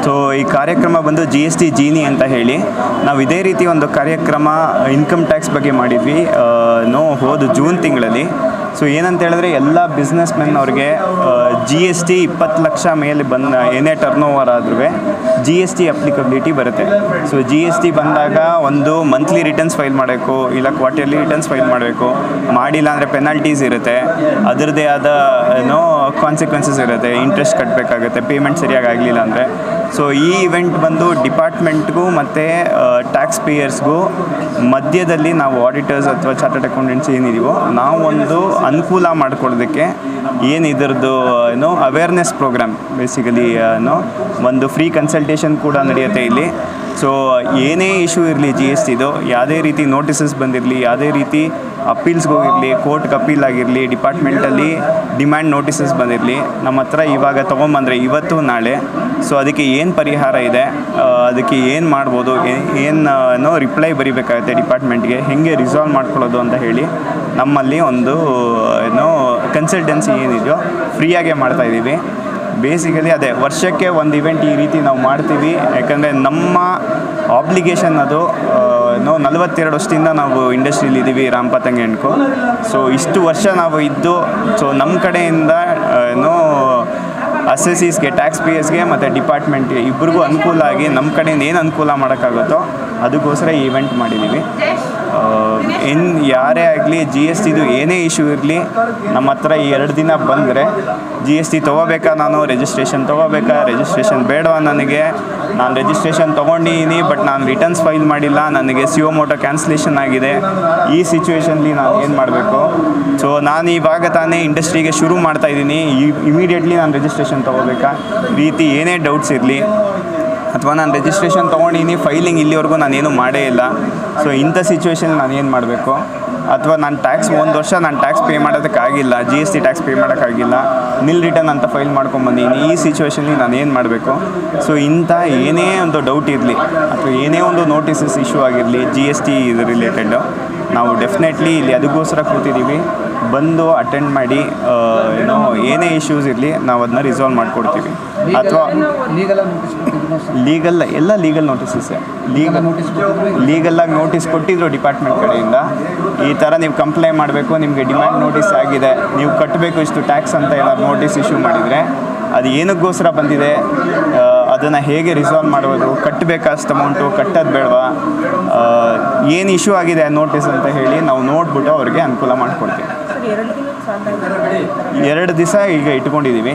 So ಈ ಕಾರ್ಯಕ್ರಮ ಬಂದು GST ಜೀನಿ ಅಂತ ಹೇಳಿ ನಾವು ಇದೇ ರೀತಿ ಒಂದು ಕಾರ್ಯಕ್ರಮ ಇನ್ಕಮ್ ಟ್ಯಾಕ್ಸ್ ಬಗ್ಗೆ ಮಾಡಿದ್ವಿ ಹೋದ ಜೂನ್ ತಿಂಗಳಲ್ಲಿ. ಸೊ ಏನಂತ ಹೇಳಿದ್ರೆ ಎಲ್ಲ ಬಿಸ್ನೆಸ್ ಮೆನ್ ಅವ್ರಿಗೆ GST 20 ಲಕ್ಷ ಮೇಲೆ ಏನೇ ಟರ್ನ್ ಓವರ್ ಆದ್ರೂ GST ಅಪ್ಲಿಕಬಿಲಿಟಿ ಬರುತ್ತೆ. ಸೊ GST ಬಂದಾಗ ಒಂದು ಮಂತ್ಲಿ ರಿಟರ್ನ್ಸ್ ಫೈಲ್ ಮಾಡಬೇಕು, ಇಲ್ಲ ಕ್ವಾರ್ಟರ್ಲಿ ರಿಟರ್ನ್ಸ್ ಫೈಲ್ ಮಾಡಬೇಕು. ಮಾಡಿಲ್ಲ ಅಂದರೆ ಪೆನಾಲ್ಟೀಸ್ ಇರುತ್ತೆ, ಅದರದ್ದೇ ಆದ ಕಾನ್ಸಿಕ್ವೆನ್ಸಸ್ ಇರುತ್ತೆ, ಇಂಟ್ರೆಸ್ಟ್ ಕಟ್ಟಬೇಕಾಗುತ್ತೆ ಪೇಮೆಂಟ್ ಸರಿಯಾಗಿ ಆಗಲಿಲ್ಲ ಅಂದರೆ. ಸೊ ಈ ಇವೆಂಟ್ ಬಂದು ಡಿಪಾರ್ಟ್ಮೆಂಟ್ಗೂ ಮತ್ತು ಟ್ಯಾಕ್ಸ್ ಪೇಯರ್ಸ್ಗೂ ಮಧ್ಯದಲ್ಲಿ ನಾವು ಆಡಿಟರ್ಸ್ ಅಥವಾ ಚಾರ್ಟರ್ಡ್ ಅಕೌಂಟೆಂಟ್ಸ್ ಏನಿದೀವೋ ನಾವು ಒಂದು ಅನುಕೂಲ ಮಾಡಿಕೊಡೋದಕ್ಕೆ ಇದರದ್ದು ಅವೇರ್ನೆಸ್ ಪ್ರೋಗ್ರಾಮ್ ಬೇಸಿಕಲಿ ಒಂದು ಫ್ರೀ ಕನ್ಸಲ್ಟೇಷನ್ ಕೂಡ ನಡೆಯುತ್ತೆ ಇಲ್ಲಿ. ಸೊ ಏನೇ ಇಶ್ಯೂ ಇರಲಿ GSTದು, ಯಾವುದೇ ರೀತಿ ನೋಟಿಸಸ್ ಬಂದಿರಲಿ, ಯಾವುದೇ ರೀತಿ ಅಪೀಲ್ಸ್ಗೆ ಹೋಗಿರಲಿ, ಕೋರ್ಟ್ಗೆ ಅಪೀಲ್ ಆಗಿರಲಿ, ಡಿಪಾರ್ಟ್ಮೆಂಟಲ್ಲಿ ಡಿಮ್ಯಾಂಡ್ ನೋಟಿಸಸ್ ಬಂದಿರಲಿ, ನಮ್ಮ ಹತ್ರ ಇವಾಗ ತೊಗೊಂಬಂದರೆ ಇವತ್ತು ನಾಳೆ. ಸೊ ಅದಕ್ಕೆ ಏನು ಪರಿಹಾರ ಇದೆ, ಅದಕ್ಕೆ ಏನು ಮಾಡ್ಬೋದು, ಏನು ರಿಪ್ಲೈ ಬರೀಬೇಕಾಗುತ್ತೆ ಡಿಪಾರ್ಟ್ಮೆಂಟ್ಗೆ, ಹೇಗೆ ರಿಸಾಲ್ವ್ ಮಾಡ್ಕೊಳ್ಳೋದು ಅಂತ ಹೇಳಿ ನಮ್ಮಲ್ಲಿ ಒಂದು ಕನ್ಸಲ್ಟೆನ್ಸಿ ಏನಿದೆಯೋ ಫ್ರೀಯಾಗೇ ಮಾಡ್ತಾಯಿದ್ದೀವಿ. ಬೇಸಿಕಲಿ ಅದೇ ವರ್ಷಕ್ಕೆ ಒಂದು ಇವೆಂಟ್ ಈ ರೀತಿ ನಾವು ಮಾಡ್ತೀವಿ. ಯಾಕಂದರೆ ನಮ್ಮ ಆಬ್ಲಿಗೇಷನ್ ಅದು 42 ವರ್ಷದಿಂದ ನಾವು ಇಂಡಸ್ಟ್ರಿಯಲ್ಲಿ ಇದ್ದೀವಿ ರಾಮಪತಂಗಿ ಅಣ್ಕೋ. ಸೊ ಇಷ್ಟು ವರ್ಷ ನಾವು ಇದ್ದು, ಸೊ ನಮ್ಮ ಕಡೆಯಿಂದ ಅಸೆಸೀಸ್ಗೆ, ಟ್ಯಾಕ್ಸ್ ಪೇಯರ್ಸ್ಗೆ ಮತ್ತು ಡಿಪಾರ್ಟ್ಮೆಂಟ್ಗೆ ಇಬ್ಬರಿಗೂ ಅನುಕೂಲ ಆಗಿ ನಮ್ಮ ಕಡೆಯಿಂದ ಏನು ಅನುಕೂಲ ಮಾಡೋಕ್ಕಾಗುತ್ತೋ ಅದಕ್ಕೋಸ್ಕರ ಈ ಇವೆಂಟ್ ಮಾಡಿದ್ದೀವಿ. ಯಾರೇ ಆಗಲಿ GSTದು ಏನೇ ಇಶ್ಯೂ ಇರಲಿ ನಮ್ಮ ಹತ್ರ ಈ 2 ದಿನ ಬಂದರೆ, GST ತೊಗೋಬೇಕಾ, ನಾನು ರಿಜಿಸ್ಟ್ರೇಷನ್ ತೊಗೋಬೇಕಾ, ರಿಜಿಸ್ಟ್ರೇಷನ್ ಬೇಡವಾ, ನಾನು ರಿಜಿಸ್ಟ್ರೇಷನ್ ತೊಗೊಂಡಿದ್ದೀನಿ ಬಟ್ ನಾನು ರಿಟರ್ನ್ಸ್ ಫೈಲ್ ಮಾಡಿಲ್ಲ, ನನಗೆ CO ಮೋಟೋ ಕ್ಯಾನ್ಸಲೇಷನ್ ಆಗಿದೆ, ಈ ಸಿಚುವೇಷನ್ಲಿ ನಾನು ಏನು ಮಾಡಬೇಕು, ಸೊ ನಾನು ಇವಾಗ ತಾನೇ ಇಂಡಸ್ಟ್ರಿಗೆ ಶುರು ಮಾಡ್ತಾಯಿದ್ದೀನಿ, ಇಮಿಡಿಯೇಟ್ಲಿ ನಾನು ರಿಜಿಸ್ಟ್ರೇಷನ್ ತೊಗೋಬೇಕಾ, ರೀತಿ ಏನೇ ಡೌಟ್ಸ್ ಇರಲಿ, ಅಥವಾ ನಾನು ರಿಜಿಸ್ಟ್ರೇಷನ್ ತೊಗೊಂಡಿದ್ದೀನಿ ಫೈಲಿಂಗ್ ಇಲ್ಲಿವರೆಗೂ ನಾನೇನು ಮಾಡೇ ಇಲ್ಲ, ಸೊ ಇಂಥ ಸಿಚುವೇಷನ್ ನಾನು ಏನು ಮಾಡಬೇಕು, ಅಥವಾ ನಾನು ಟ್ಯಾಕ್ಸ್ 1 ವರ್ಷ ನಾನು ಟ್ಯಾಕ್ಸ್ ಪೇ ಮಾಡೋದಕ್ಕಾಗಿಲ್ಲ, GST ಟ್ಯಾಕ್ಸ್ ಪೇ ಮಾಡೋಕ್ಕಾಗಿಲ್ಲ, ನಿಲ್ ರಿಟರ್ನ್ ಅಂತ ಫೈಲ್ ಮಾಡ್ಕೊಂಬಂದಿದ್ದೀನಿ, ಈ ಸಿಚುವೇಷನ್ಲಿ ನಾನು ಏನು ಮಾಡಬೇಕು. ಸೊ ಇಂಥ ಏನೇ ಒಂದು ಡೌಟ್ ಇರಲಿ ಅಥವಾ ಏನೇ ಒಂದು ನೋಟಿಸಸ್ ಇಶ್ಯೂ ಆಗಿರಲಿ GST ಇದು ರಿಲೇಟೆಡ್ಡು, ನಾವು ಡೆಫಿನೆಟ್ಲಿ ಇಲ್ಲಿ ಅದಕ್ಕೋಸ್ಕರ ಕೂತಿದ್ದೀವಿ. ಬಂದು ಅಟೆಂಡ್ ಮಾಡಿ ಏನೇ ಇಶ್ಯೂಸ್ ಇರಲಿ ನಾವು ಅದನ್ನ ರಿಸಾಲ್ವ್ ಮಾಡಿಕೊಡ್ತೀವಿ. ಅಥವಾ ಲೀಗಲ್ ನೋಟಿಸಸ್ಸೇ ಲೀಗಲಾಗಿ ನೋಟಿಸ್ ಕೊಟ್ಟಿದ್ರು ಡಿಪಾರ್ಟ್ಮೆಂಟ್ ಕಡೆಯಿಂದ, ಈ ಥರ ನೀವು ಕಂಪ್ಲೈ ಮಾಡಬೇಕು, ನಿಮಗೆ ಡಿಮ್ಯಾಂಡ್ ನೋಟಿಸ್ ಆಗಿದೆ, ನೀವು ಕಟ್ಟಬೇಕು ಇಷ್ಟು ಟ್ಯಾಕ್ಸ್ ಅಂತ ಏನಾದ್ರು ನೋಟಿಸ್ ಇಶ್ಯೂ ಮಾಡಿದರೆ ಅದು ಏನಕ್ಕೋಸ್ಕರ ಬಂದಿದೆ, ಅದನ್ನು ಹೇಗೆ ರಿಸಾಲ್ವ್ ಮಾಡ್ಬೋದು, ಕಟ್ಟಬೇಕಾ ಅಷ್ಟು ಅಮೌಂಟು, ಕಟ್ಟೋದು ಬೇಡವಾ, ಏನು ಇಶ್ಯೂ ಆಗಿದೆ ನೋಟಿಸ್ ಅಂತ ಹೇಳಿ ನಾವು ನೋಡ್ಬಿಟ್ಟು ಅವ್ರಿಗೆ ಅನುಕೂಲ ಮಾಡಿಕೊಡ್ತೀವಿ. 2 ದಿವಸ ಈಗ ಇಟ್ಕೊಂಡಿದ್ದೀವಿ,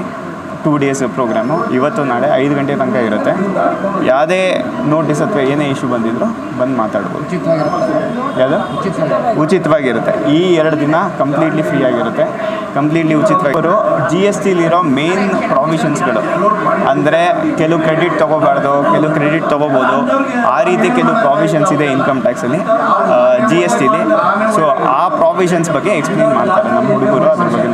2 ಡೇಸ್ ಪ್ರೋಗ್ರಾಮು, ಇವತ್ತು ನಾಳೆ 5 ಗಂಟೆ ತನಕ ಇರುತ್ತೆ. ಯಾವುದೇ ನೋಟಿಸ್ ಅಥವಾ ಏನೇ ಇಶ್ಯೂ ಬಂದಿದ್ರು ಬಂದು ಮಾತಾಡ್ಬೋದು. ಯಾವುದು ಉಚಿತವಾಗಿರುತ್ತೆ. ಈ 2 ದಿನ ಕಂಪ್ಲೀಟ್ಲಿ ಫ್ರೀ ಆಗಿರುತ್ತೆ, ಕಂಪ್ಲೀಟ್ಲಿ ಉಚಿತವಾಗಿ. ಅವರು GSTಲಿರೋ ಮೇನ್ ಪ್ರಾವಿಷನ್ಸ್ಗಳು ಅಂದರೆ ಕೆಲವು ಕ್ರೆಡಿಟ್ ತೊಗೋಬಾರ್ದು, ಕೆಲವು ಕ್ರೆಡಿಟ್ ತೊಗೋಬೋದು, ಆ ರೀತಿ ಕೆಲವು ಪ್ರಾವಿಷನ್ಸ್ ಇದೆ ಇನ್ಕಮ್ ಟ್ಯಾಕ್ಸಲ್ಲಿ GSTಲಿ. ಸೊ ಆ ಪ್ರಾವಿಷನ್ಸ್ ಬಗ್ಗೆ ಎಕ್ಸ್ಪ್ಲೇನ್ ಮಾಡ್ತಾರೆ ನಮ್ಮ ಹುಡುಗರು, ಅದ್ರ ಬಗ್ಗೆ.